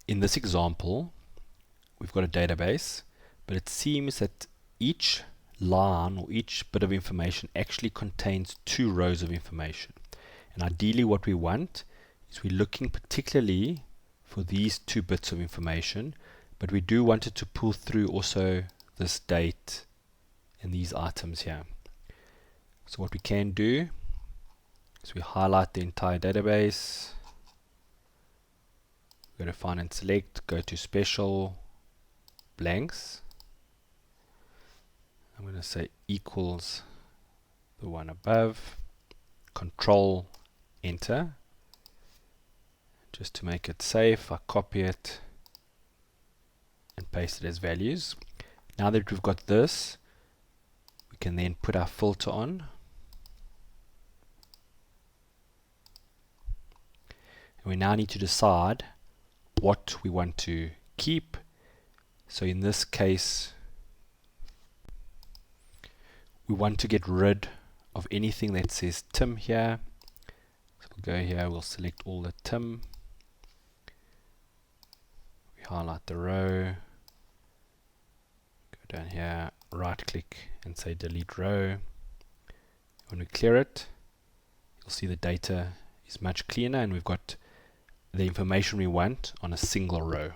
in this example, we've got a database, but it seems that each line or each bit of information actually contains 2 rows of information. And ideally what we want is we're looking particularly for these 2 bits of information, but we do want it to pull through also this date and these items here. So what we can do is we highlight the entire database, go to Find and Select, go to Special, Blanks. I'm going to say equals the one above, Control Enter. Just to make it safe, I copy it and paste it as values. Now that we've got this, we can then put our filter on. And we now need to decide what we want to keep. So in this case, we want to get rid of anything that says Tim here. So we'll go here, we'll select all the Tim. We highlight the row. Go down here, right click and say delete row. When we clear it, you'll see the data is much cleaner and we've got the information we want on a single row.